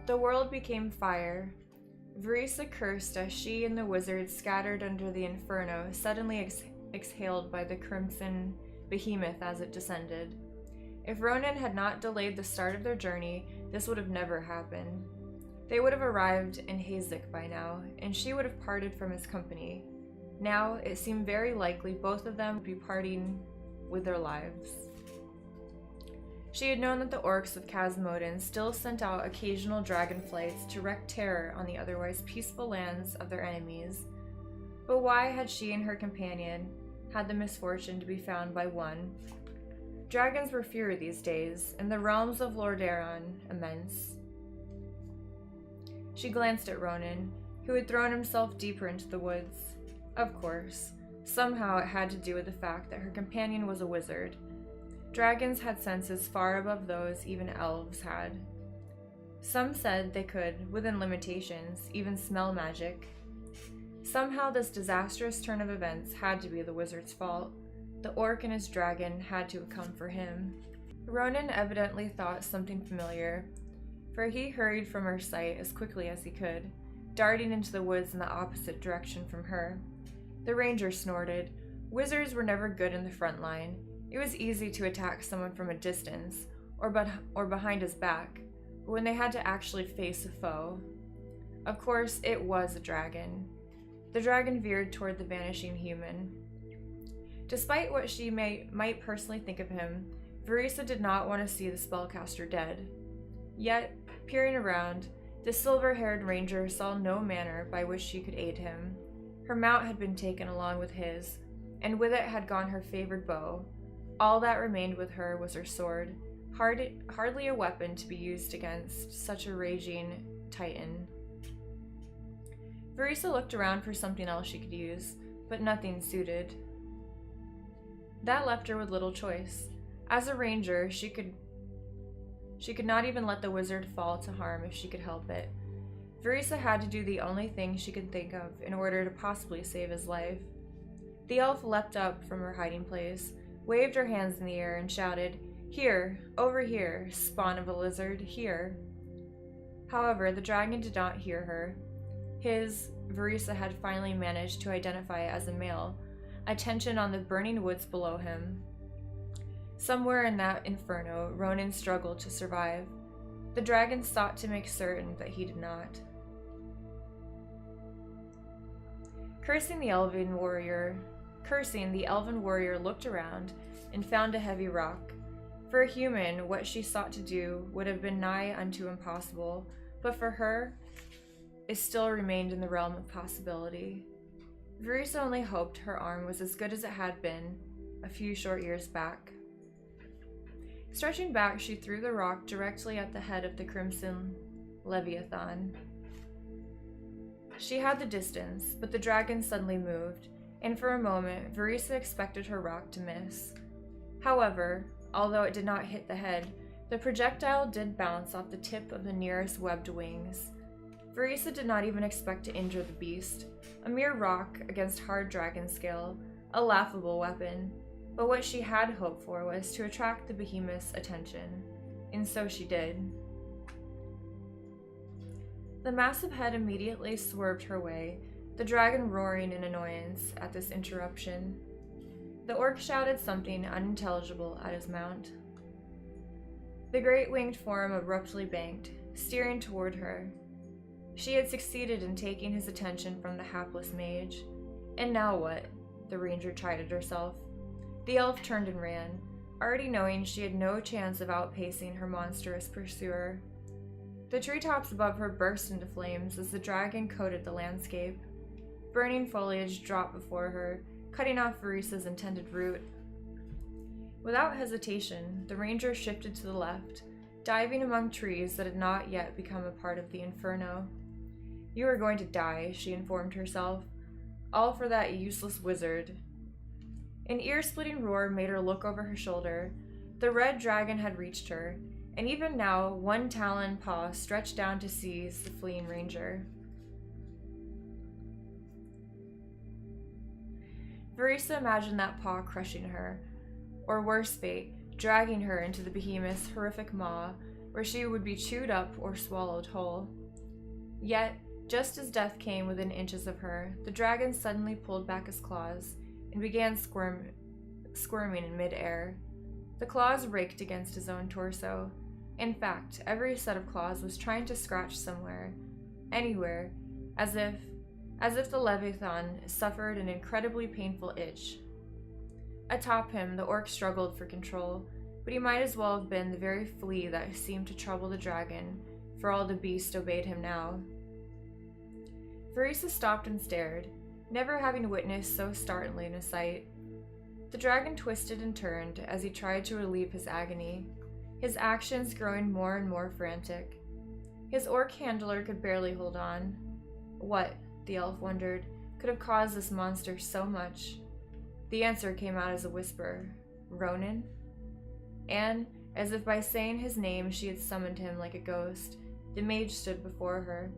The world became fire. Verisa cursed as she and the wizards scattered under the inferno, suddenly exhaled by the crimson behemoth as it descended. If Ronan had not delayed the start of their journey, this would have never happened. They would have arrived in Hazik by now, and she would have parted from his company. Now, it seemed very likely both of them would be parting with their lives. She had known that the orcs of Khazmodan still sent out occasional dragon flights to wreak terror on the otherwise peaceful lands of their enemies. But why had she and her companion had the misfortune to be found by one? Dragons were fewer these days, and the realms of Lordaeron immense. She glanced at Ronan, who had thrown himself deeper into the woods. Of course, somehow it had to do with the fact that her companion was a wizard. Dragons had senses far above those even elves had. Some said they could, within limitations, even smell magic. Somehow this disastrous turn of events had to be the wizard's fault. The orc and his dragon had to have come for him. Ronan evidently thought something familiar, for he hurried from her sight as quickly as he could, darting into the woods in the opposite direction from her. The ranger snorted. Wizards were never good in the front line. It was easy to attack someone from a distance, or behind his back, but when they had to actually face a foe. Of course, it was a dragon. The dragon veered toward the vanishing human. Despite what she might personally think of him, Verisa did not want to see the spellcaster dead. Yet, peering around, the silver-haired ranger saw no manner by which she could aid him. Her mount had been taken along with his, and with it had gone her favored bow. All that remained with her was her sword, hardly a weapon to be used against such a raging titan. Verisa looked around for something else she could use, but nothing suited. That left her with little choice. As a ranger, she could not even let the wizard fall to harm if she could help it. Verisa had to do the only thing she could think of in order to possibly save his life. The elf leapt up from her hiding place, waved her hands in the air, and shouted, "Here, over here, spawn of a lizard, here." However, the dragon did not hear her. Verisa had finally managed to identify as a male, attention on the burning woods below him. Somewhere in that inferno, Ronan struggled to survive. The dragon sought to make certain that he did not. Cursing, the elven warrior looked around and found a heavy rock. For a human, what she sought to do would have been nigh unto impossible, but for her, it still remained in the realm of possibility. Verisa only hoped her arm was as good as it had been a few short years back. Stretching back, she threw the rock directly at the head of the crimson Leviathan. She had the distance, but the dragon suddenly moved, and for a moment, Verisa expected her rock to miss. However, although it did not hit the head, the projectile did bounce off the tip of the nearest webbed wings. Verisa did not even expect to injure the beast. A mere rock against hard dragon scale, a laughable weapon. But what she had hoped for was to attract the behemoth's attention, and so she did. The massive head immediately swerved her way, the dragon roaring in annoyance at this interruption. The orc shouted something unintelligible at his mount. The great winged form abruptly banked, steering toward her. She had succeeded in taking his attention from the hapless mage. And now what? The ranger chided herself. The elf turned and ran, already knowing she had no chance of outpacing her monstrous pursuer. The treetops above her burst into flames as the dragon coated the landscape. Burning foliage dropped before her, cutting off Verisa's intended route. Without hesitation, the ranger shifted to the left, diving among trees that had not yet become a part of the inferno. "You are going to die," she informed herself. "All for that useless wizard." An ear-splitting roar made her look over her shoulder. The red dragon had reached her, and even now, one talon paw stretched down to seize the fleeing ranger. Verisa imagined that paw crushing her, or worse fate, dragging her into the behemoth's horrific maw, where she would be chewed up or swallowed whole. Yet, just as death came within inches of her, the dragon suddenly pulled back his claws and began squirming in mid-air. The claws raked against his own torso. In fact, every set of claws was trying to scratch somewhere, anywhere, as if the Leviathan suffered an incredibly painful itch. Atop him, the orc struggled for control, but he might as well have been the very flea that seemed to trouble the dragon, for all the beast obeyed him now. Verisa stopped and stared, never having witnessed so startling a sight. The dragon twisted and turned as he tried to relieve his agony, his actions growing more and more frantic. His orc handler could barely hold on. What, the elf wondered, could have caused this monster so much? The answer came out as a whisper. Ronan? And, as if by saying his name she had summoned him like a ghost, the mage stood before her.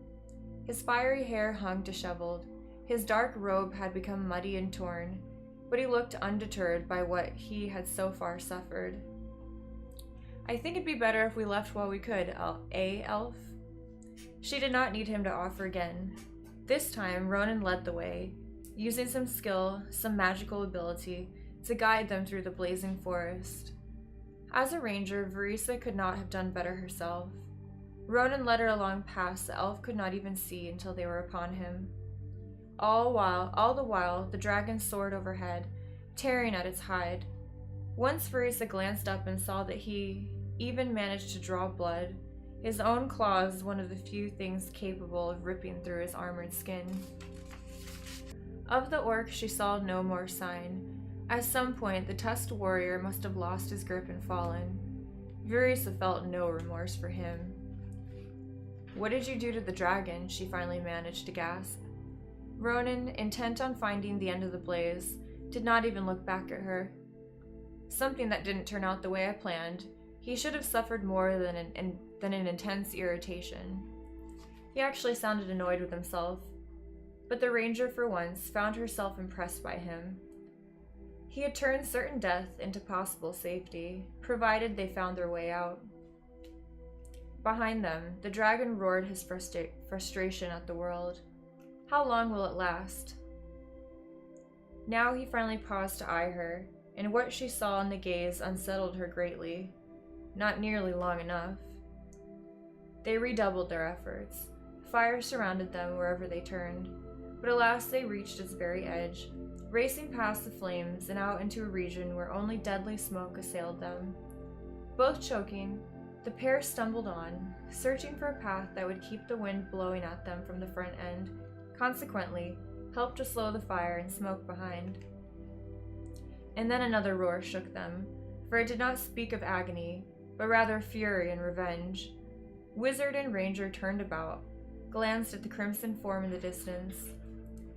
His fiery hair hung disheveled, his dark robe had become muddy and torn, but he looked undeterred by what he had so far suffered. "I think it'd be better if we left while we could, elf?" She did not need him to offer again. This time, Ronan led the way, using some skill, some magical ability, to guide them through the blazing forest. As a ranger, Verisa could not have done better herself. Ronan led her along paths the elf could not even see until they were upon him. All the while, the dragon soared overhead, tearing at its hide. Once Verisa glanced up and saw that he even managed to draw blood, his own claws one of the few things capable of ripping through his armored skin. Of the orc, she saw no more sign. At some point, the tusked warrior must have lost his grip and fallen. Verisa felt no remorse for him. "What did you do to the dragon?" she finally managed to gasp. Ronan, intent on finding the end of the blaze, did not even look back at her. "Something that didn't turn out the way I planned. He should have suffered more than an intense irritation." He actually sounded annoyed with himself, but the ranger for once found herself impressed by him. He had turned certain death into possible safety, provided they found their way out. Behind them, the dragon roared his frustration at the world. How long will it last? Now he finally paused to eye her, and what she saw in the gaze unsettled her greatly. Not nearly long enough. They redoubled their efforts. Fire surrounded them wherever they turned, but at last they reached its very edge, racing past the flames and out into a region where only deadly smoke assailed them. Both choking, the pair stumbled on, searching for a path that would keep the wind blowing at them from the front end, consequently, helped to slow the fire and smoke behind. And then another roar shook them, for it did not speak of agony, but rather fury and revenge. Wizard and ranger turned about, glanced at the crimson form in the distance.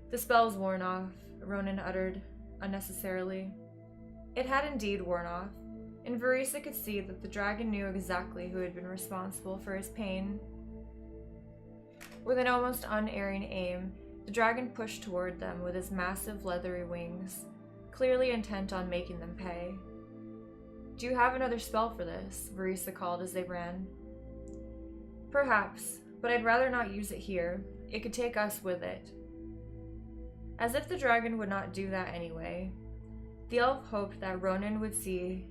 "The spell's worn off," Ronan uttered, unnecessarily. It had indeed worn off, and Verisa could see that the dragon knew exactly who had been responsible for his pain. With an almost unerring aim, the dragon pushed toward them with his massive leathery wings, clearly intent on making them pay. "Do you have another spell for this?" Verisa called as they ran. "Perhaps, but I'd rather not use it here. It could take us with it." As if the dragon would not do that anyway, the elf hoped that Ronan would see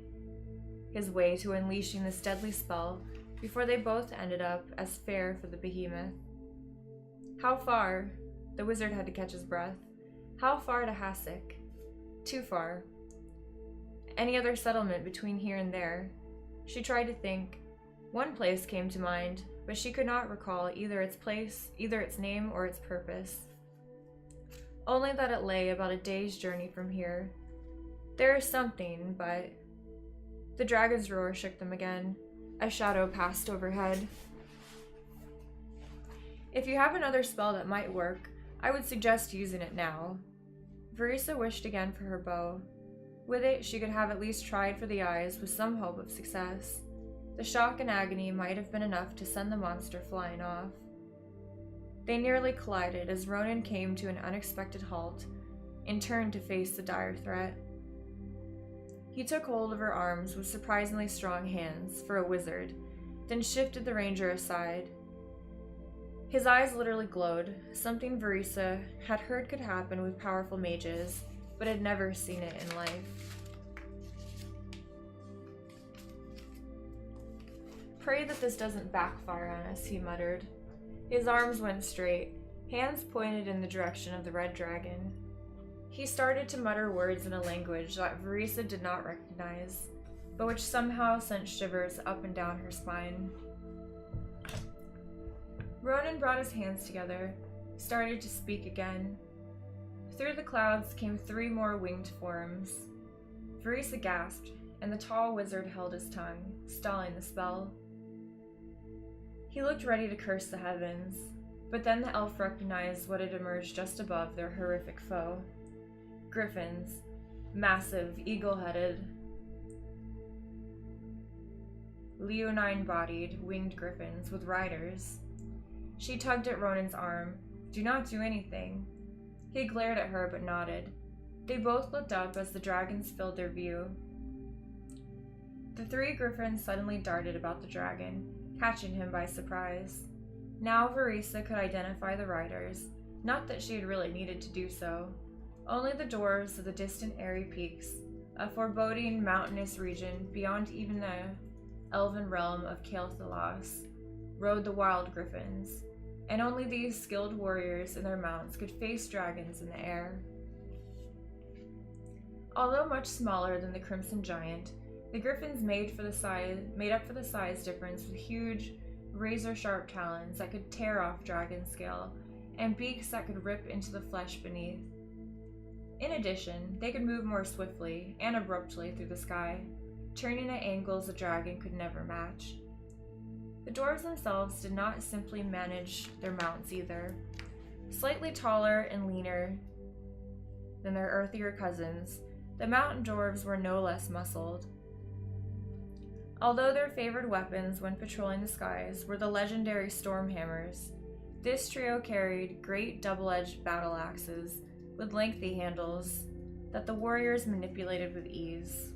his way to unleashing this deadly spell before they both ended up as fare for the behemoth. How far? The wizard had to catch his breath. How far to Hasek? Too far. Any other settlement between here and there? She tried to think. One place came to mind, but she could not recall either its name or its purpose. Only that it lay about a day's journey from here. There is something, but... The dragon's roar shook them again. A shadow passed overhead. "If you have another spell that might work, I would suggest using it now." Verisa wished again for her bow. With it, she could have at least tried for the eyes with some hope of success. The shock and agony might have been enough to send the monster flying off. They nearly collided as Ronan came to an unexpected halt and turned to face the dire threat. He took hold of her arms with surprisingly strong hands for a wizard, then shifted the ranger aside. His eyes literally glowed, something Verisa had heard could happen with powerful mages, but had never seen it in life. "Pray that this doesn't backfire on us," he muttered. His arms went straight, hands pointed in the direction of the red dragon. He started to mutter words in a language that Verisa did not recognize, but which somehow sent shivers up and down her spine. Ronan brought his hands together, started to speak again. Through the clouds came 3 more winged forms. Verisa gasped, and the tall wizard held his tongue, stalling the spell. He looked ready to curse the heavens, but then the elf recognized what had emerged just above their horrific foe. Griffins, massive, eagle-headed, leonine-bodied, winged griffins with riders. She tugged at Ronan's arm. "Do not do anything." He glared at her but nodded. They both looked up as the dragons filled their view. The 3 griffins suddenly darted about the dragon, catching him by surprise. Now Verisa could identify the riders, not that she had really needed to do so. Only the dwarves of the distant airy peaks, a foreboding mountainous region beyond even the elven realm of Kael'thas, rode the wild griffins, and only these skilled warriors and their mounts could face dragons in the air. Although much smaller than the Crimson Giant, the griffins made up for the size difference with huge, razor-sharp talons that could tear off dragon scale, and beaks that could rip into the flesh beneath. In addition, they could move more swiftly and abruptly through the sky, turning at angles a dragon could never match. The dwarves themselves did not simply manage their mounts either. Slightly taller and leaner than their earthier cousins, the mountain dwarves were no less muscled. Although their favored weapons when patrolling the skies were the legendary storm hammers, this trio carried great double-edged battle axes with lengthy handles that the warriors manipulated with ease.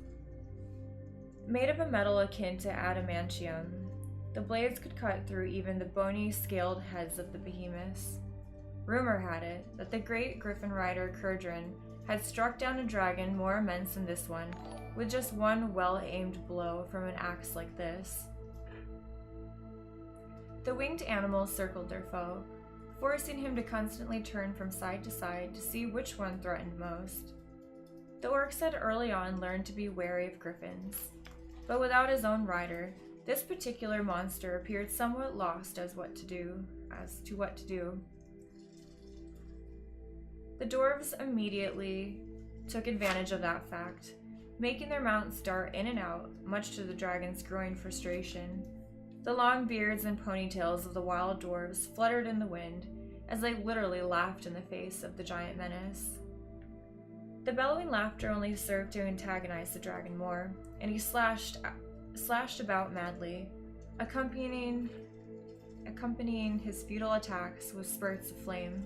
Made of a metal akin to adamantium, the blades could cut through even the bony, scaled heads of the behemoths. Rumor had it that the great griffin rider Kurdrin had struck down a dragon more immense than this one, with just one well-aimed blow from an axe like this. The winged animals circled their foe, forcing him to constantly turn from side to side to see which one threatened most. The orcs had early on learned to be wary of griffins, but without his own rider, this particular monster appeared somewhat lost as to what to do. The dwarves immediately took advantage of that fact, making their mounts dart in and out, much to the dragon's growing frustration. The long beards and ponytails of the wild dwarves fluttered in the wind as they literally laughed in the face of the giant menace. The bellowing laughter only served to antagonize the dragon more, and he slashed about madly, accompanying his futile attacks with spurts of flame.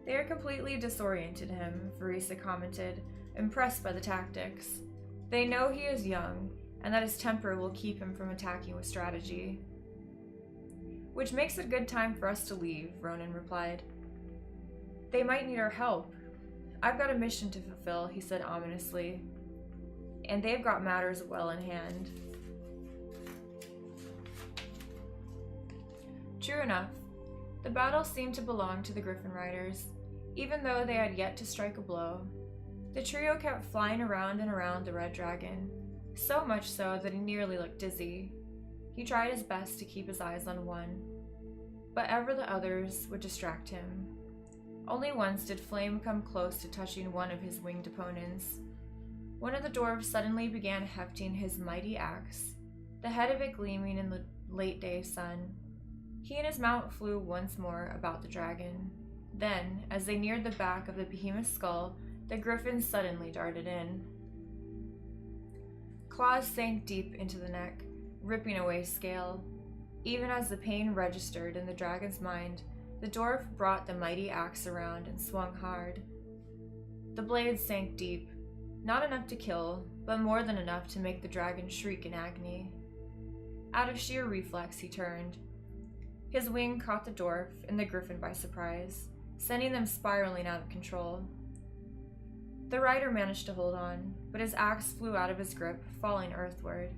"They are completely disoriented him," Verisa commented, impressed by the tactics. "They know he is young, and that his temper will keep him from attacking with strategy." "Which makes it a good time for us to leave," Ronan replied. "They might need our help. I've got a mission to fulfill," he said ominously. "And they've got matters well in hand." True enough, the battle seemed to belong to the Griffin Riders, even though they had yet to strike a blow. The trio kept flying around and around the red dragon, so much so that he nearly looked dizzy. He tried his best to keep his eyes on one, but ever the others would distract him. Only once did Flame come close to touching one of his winged opponents. One of the dwarves suddenly began hefting his mighty axe, the head of it gleaming in the late-day sun. He and his mount flew once more about the dragon. Then, as they neared the back of the behemoth's skull, the griffin suddenly darted in. Claws sank deep into the neck, ripping away scale. Even as the pain registered in the dragon's mind, the dwarf brought the mighty axe around and swung hard. The blade sank deep, not enough to kill, but more than enough to make the dragon shriek in agony. Out of sheer reflex, he turned. His wing caught the dwarf and the griffin by surprise, sending them spiraling out of control. The rider managed to hold on, but his axe flew out of his grip, falling earthward.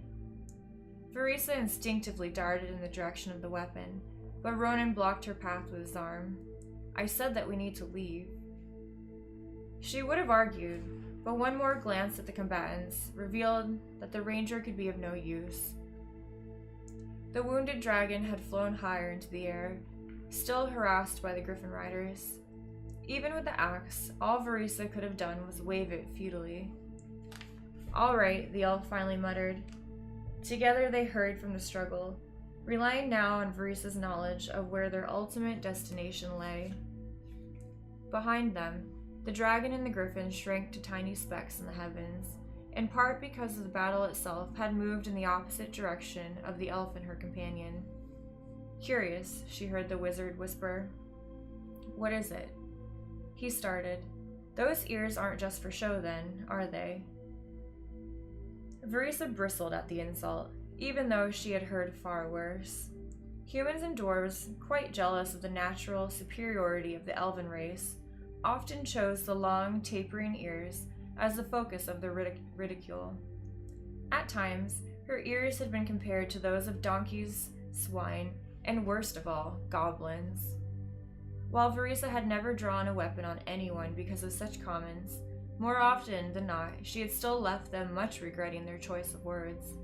Verisa instinctively darted in the direction of the weapon, but Ronan blocked her path with his arm. "I said that we need to leave." She would have argued, but one more glance at the combatants revealed that the ranger could be of no use. The wounded dragon had flown higher into the air, still harassed by the griffin riders. Even with the axe, all Verisa could have done was wave it futilely. "All right," the elf finally muttered. Together they hurried from the struggle, relying now on Verisa's knowledge of where their ultimate destination lay. Behind them, the dragon and the griffin shrank to tiny specks in the heavens, in part because the battle itself had moved in the opposite direction of the elf and her companion. "Curious," she heard the wizard whisper. "What is it?" He started. "Those ears aren't just for show then, are they?" Verisa bristled at the insult, even though she had heard far worse. Humans and dwarves, quite jealous of the natural superiority of the elven race, often chose the long, tapering ears as the focus of their ridicule. At times, her ears had been compared to those of donkeys, swine, and worst of all, goblins. While Verisa had never drawn a weapon on anyone because of such comments, more often than not, she had still left them much regretting their choice of words.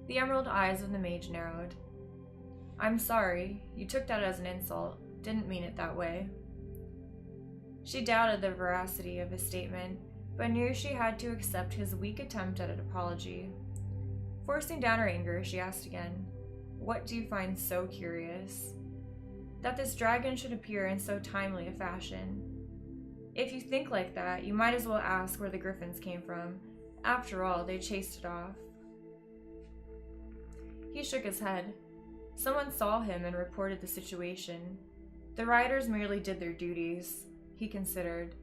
The emerald eyes of the mage narrowed. "I'm sorry, you took that as an insult. Didn't mean it that way." She doubted the veracity of his statement, but knew she had to accept his weak attempt at an apology. Forcing down her anger, she asked again, "What do you find so curious?" "That this dragon should appear in so timely a fashion. If you think like that, you might as well ask where the griffins came from. After all, they chased it off." He shook his head. Someone saw him and reported the situation. The riders merely did their duties, he considered.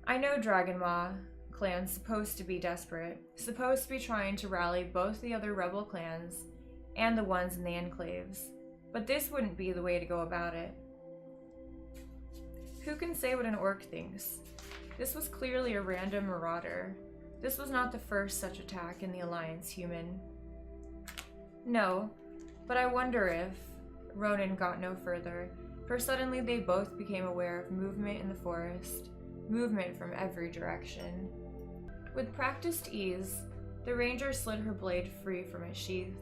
"I know Dragonmaw clan's supposed to be desperate, supposed to be trying to rally both the other rebel clans and the ones in the enclaves, but this wouldn't be the way to go about it." Who can say what an orc thinks? This was clearly a random marauder. This was not the first such attack in the Alliance human. "No, but I wonder if..." Ronan got no further, for suddenly they both became aware of movement in the forest, movement from every direction. With practiced ease, the ranger slid her blade free from its sheath.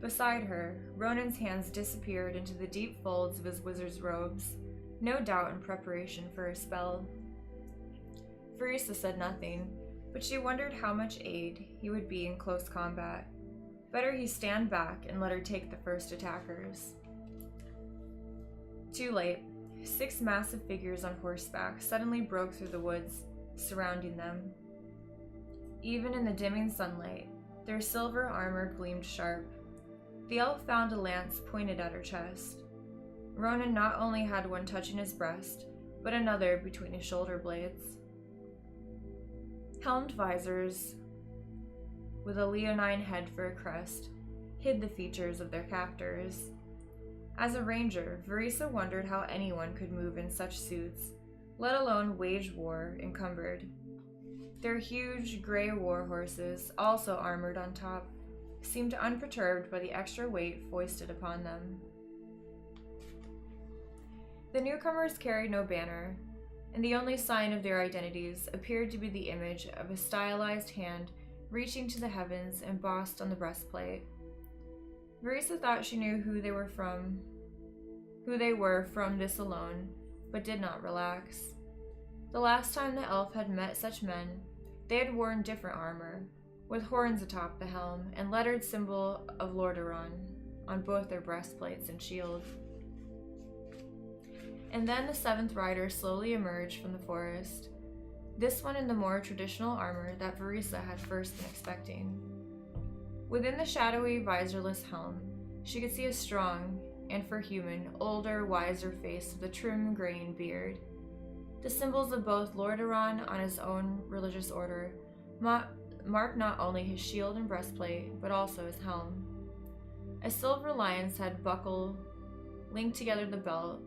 Beside her, Ronan's hands disappeared into the deep folds of his wizard's robes, no doubt in preparation for a spell. Verisa said nothing, but she wondered how much aid he would be in close combat. Better he stand back and let her take the first attackers. Too late. 6 massive figures on horseback suddenly broke through the woods, surrounding them. Even in the dimming sunlight, their silver armor gleamed sharp. The elf found a lance pointed at her chest. Ronan not only had one touching his breast, but another between his shoulder blades. Helmed visors, with a leonine head for a crest, hid the features of their captors. As a ranger, Verisa wondered how anyone could move in such suits, let alone wage war encumbered. Their huge, gray war horses, also armored on top, seemed unperturbed by the extra weight foisted upon them. The newcomers carried no banner, and the only sign of their identities appeared to be the image of a stylized hand reaching to the heavens embossed on the breastplate. Verisa thought she knew who they were from this alone, but did not relax. The last time the elf had met such men, they had worn different armor, with horns atop the helm and lettered symbol of Lordaeron on both their breastplates and shield. And then the 7th rider slowly emerged from the forest, this one in the more traditional armor that Verisa had first been expecting. Within the shadowy, visorless helm, she could see a strong, and for human, older, wiser face with a trim graying beard. The symbols of both Lordaeron on his own religious order, marked not only his shield and breastplate, but also his helm. A silver lion's head buckle linked together the belt,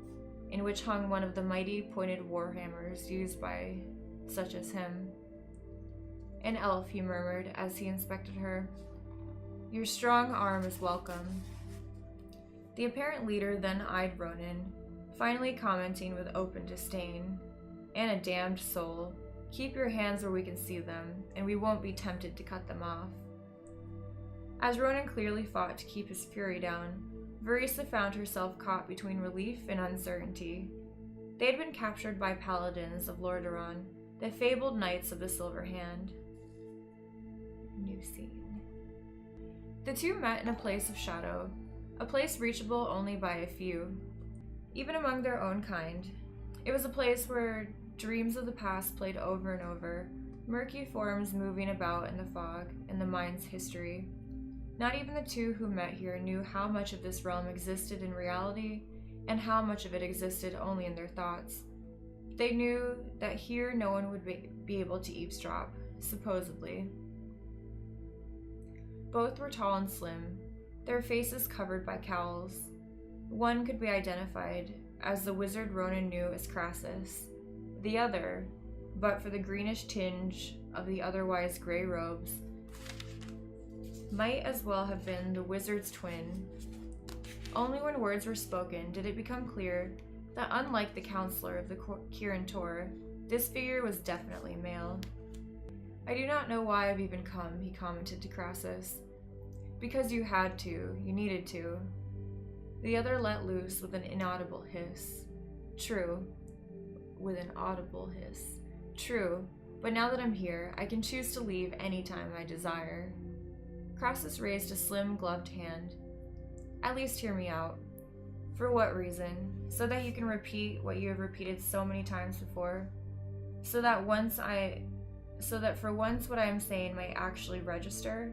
in which hung one of the mighty pointed warhammers used by such as him. "An elf," he murmured as he inspected her. "Your strong arm is welcome." The apparent leader then eyed Ronan, finally commenting with open disdain, "And a damned soul. Keep your hands where we can see them, and we won't be tempted to cut them off." As Ronan clearly fought to keep his fury down, Verisa found herself caught between relief and uncertainty. They had been captured by paladins of Lordaeron, the fabled Knights of the Silver Hand. New scene. The two met in a place of shadow, a place reachable only by a few, even among their own kind. It was a place where dreams of the past played over and over, murky forms moving about in the fog in the mind's history. Not even the two who met here knew how much of this realm existed in reality and how much of it existed only in their thoughts. They knew that here no one would be able to eavesdrop, supposedly. Both were tall and slim, their faces covered by cowls. One could be identified as the wizard Ronan knew as Crassus. The other, but for the greenish tinge of the otherwise gray robes, might as well have been the wizard's twin. Only when words were spoken did it become clear that unlike the counselor of the Kirin Tor, this figure was definitely male. "I do not know why I've even come," he commented to Crassus. "Because you had to, you needed to." The other let loose with an inaudible hiss. "True." With an audible hiss. "True, but now that I'm here, I can choose to leave any time I desire." Crassus raised a slim, gloved hand. "At least hear me out." "For what reason? So that you can repeat what you have repeated so many times before? So that for once what I am saying might actually register?"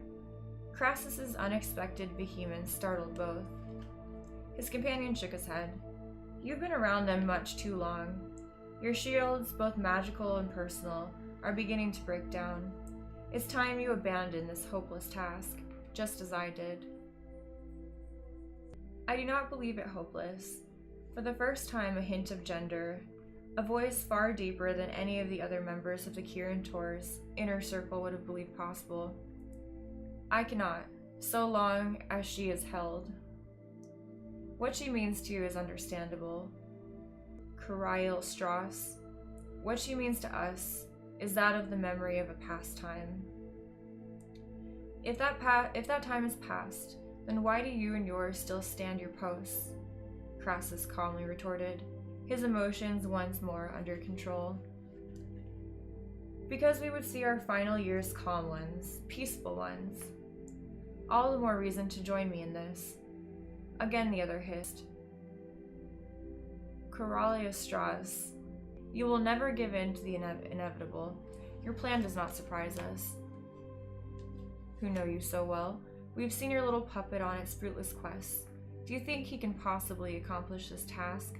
Crassus's unexpected vehemence startled both. His companion shook his head. "You've been around them much too long. Your shields, both magical and personal, are beginning to break down. It's time you abandon this hopeless task, just as I did." "I do not believe it hopeless." For the first time, a hint of gender, a voice far deeper than any of the other members of the Kirin Tor's inner circle would have believed possible. "I cannot, so long as she is held." "What she means to you is understandable, aLilFoxz. What she means to us is that of the memory of a past time." If that time is past, then why do you and yours still stand your posts?" Crassus calmly retorted, his emotions once more under control. "Because we would see our final years calm ones, peaceful ones. All the more reason to join me in this." Again the other hissed. aLilFoxz, you will never give in to the inevitable. Your plan does not surprise us. Who know you so well. We've seen your little puppet on its fruitless quest. Do you think he can possibly accomplish this task?"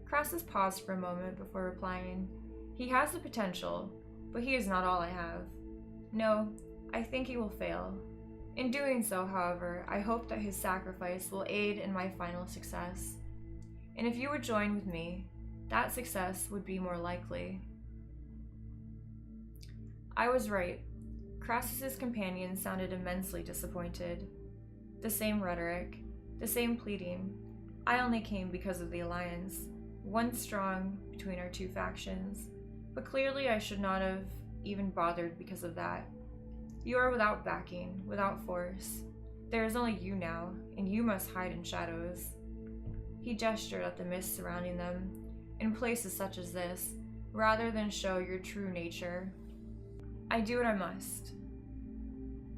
Crassus paused for a moment before replying. "He has the potential, but he is not all I have. No, I think he will fail. In doing so, however, I hope that his sacrifice will aid in my final success. And if you would join with me, that success would be more likely." I was right. Crassus's companion sounded immensely disappointed. The same rhetoric, the same pleading. I only came because of the alliance, once strong between our two factions, but clearly I should not have even bothered because of that. You are without backing, without force. There is only you now, and you must hide in shadows. He gestured at the mist surrounding them, in places such as this, rather than show your true nature. "I do what I must."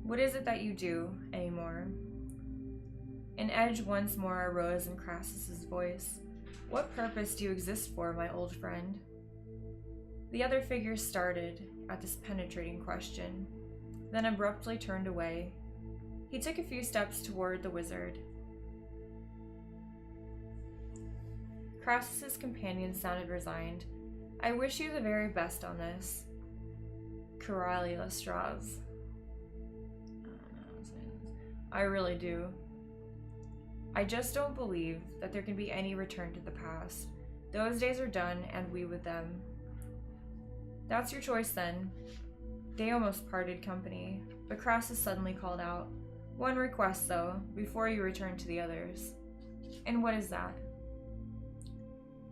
"What is it that you do, anymore?" An edge once more arose in Crassus's voice. "What purpose do you exist for, my old friend?" The other figure started at this penetrating question, then abruptly turned away. He took a few steps toward the wizard. Crassus's companion sounded resigned. "I wish you the very best on this." Coralia straws. I really do. I just don't believe that there can be any return to the past. Those days are done, and we with them. That's your choice then. They almost parted company, but Crassus suddenly called out, "One request, though, before you return to the others." "And what is that?"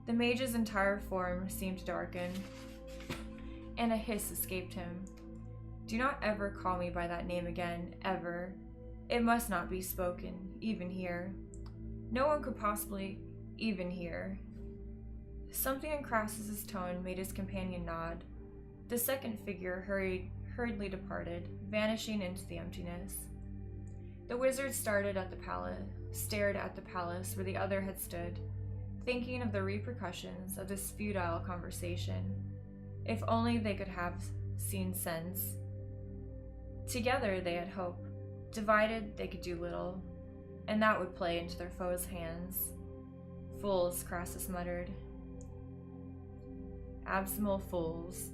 The mage's entire form seemed to darken, and a hiss escaped him. "Do not ever call me by that name again, ever. It must not be spoken, even here. No one could possibly even hear." Something in Crassus's tone made his companion nod. The second figure hurriedly departed, vanishing into the emptiness. The wizard stared at the palace where the other had stood, thinking of the repercussions of this futile conversation. If only they could have seen sense. Together they had hope. Divided, they could do little, and that would play into their foes' hands. "Fools," Crassus muttered. "Abysmal fools,"